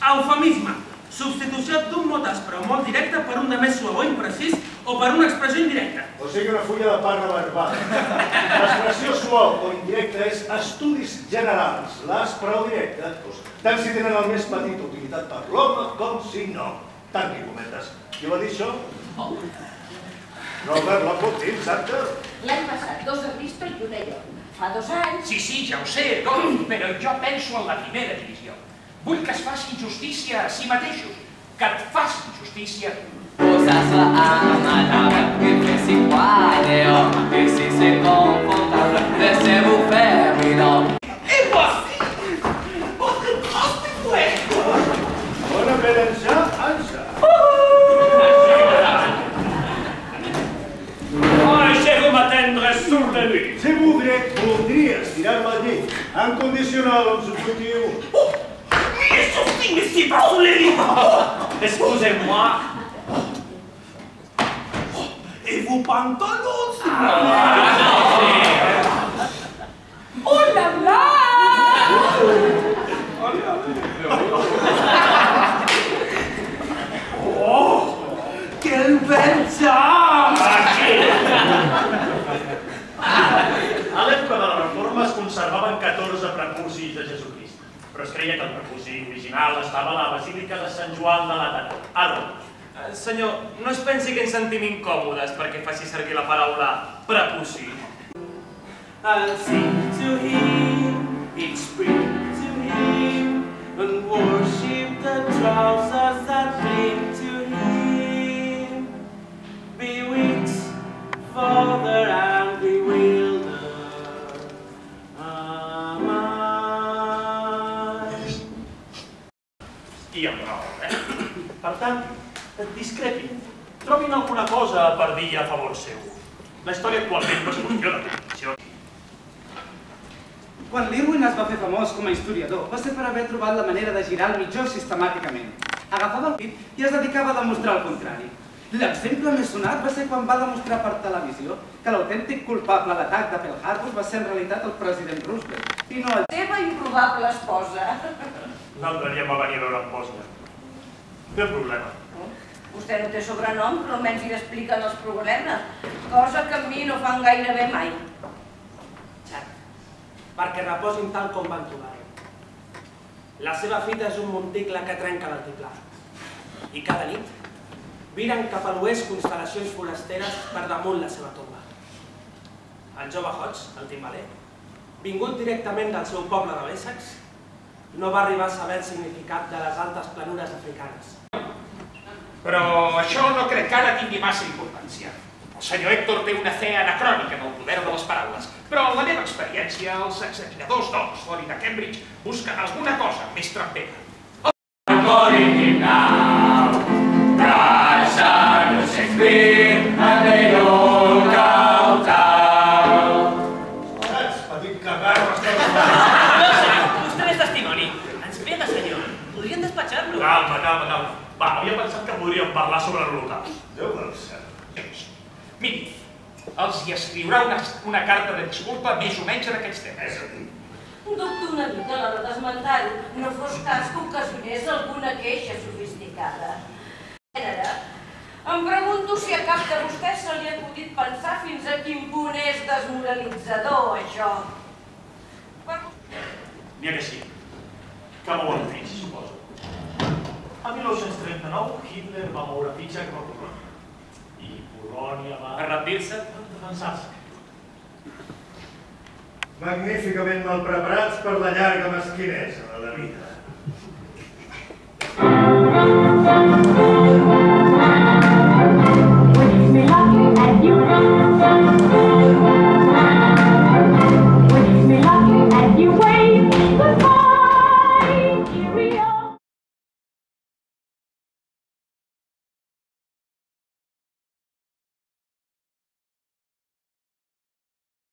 Eufemisme. Substitució d'un mot aspre o molt directe per un de més suau o imprecís o per una expressió indirecta. O sigui, una fulla de parla verbal. L'expressió suau o indirecta és estudis generals. L'aspre o directe, tant si tenen el més petit utilitat per l'home com si no. Tanqui cometes. Qui va dir això? Robert, la pot dir, exacte? L'any passat, 2 a Bristol i 1 a York. Fa 2 anys... Sí, ja ho sé, Dolph, però jo penso en la primera divisió. Vull que es facin justícia a si mateixos, que et facin justícia. Posa sua amarada, que fez igual, e se se confortável, recebe o ferro. E você? Você gosta do eco? Bona berença, ansa. Je veux m'attendre sur de lui. Si voldria estirar la llei en condicional en substitutiu. Mais surtout, mais c'est pas sous les livres. Excusez-moi. Et vos pantalons? Oh là là! Oh, quelle belle dame! A l'època de la Reforma es conservaven 14 prepucis de Jesucrist, però es creia que el prepuci original estava a la Basílica de Sant Joan de Laterà, a Roma. Senyor, no es pensi que ens sentim incòmodes perquè faci servir la paraula prepuci. I'll sing to him, each spring to him, and worship the trousers that cling to him. Bewitched, father, and bewildered am I. I amb raó, Per tant, discrepin. Trobin alguna cosa per dir a favor seu. La història actualment no és qüestió de competició. Quan l'Irwin es va fer famós com a historiador, va ser per haver trobat la manera de girar el mitjó sistemàticament. Agafava el pit i es dedicava a demostrar el contrari. L'exemple més sonat va ser quan va demostrar per televisió que l'autèntic culpable a l'atac de Pearl Harbor va ser en realitat el president Roosevelt, i no el... Teva improbable esposa. L'altre dia em va venir a veure en Bòsnia. Té un problema. Vostè no té sobrenom, però almenys li expliquen els problemes, cosa que amb mi no fan gaire bé mai. Perquè reposin tal com van trobar-ho. La seva fita és un monticle que trenca l'altiplà. I cada nit viren cap a l'oest constel·lacions forasteres per damunt la seva tomba. El jove Hodge, el timbaler, vingut directament del seu poble de l'Essex, no va arribar a saber el significat de les altes planures africanes. Però això no crec que ara tingui massa importància. El senyor Héctor té una fe anacrònica en el poder de les paraules, però en la meva experiència, els examinadors d'Oxford i de Cambridge busquen alguna cosa més trampera. Saps, petit cagarro, Vostè n'és testimoni. Ens pega, senyor. Podrien despatxar-lo. Calma. Va, havia pensat que podríem parlar sobre l'Holocaust. Déu del cel. Miri, els hi escriurà una carta de disculpa més o menys en aquests temes. Dubto una mica a l'hora d'esmentar-ho, no fos cas que ocasionés alguna queixa sofisticada. Em pregunto si a cap de vostès se li ha acudit pensar fins a quin punt és desmoralitzador, això. N'hi ha que sí. Que mouen fills, suposo. A 1939, Hitler va moure fitxa cap a Polònia. I Polònia va... A rendir-se? defensar-se. Magníficament mal preparats per la llarga mesquinesa de la vida.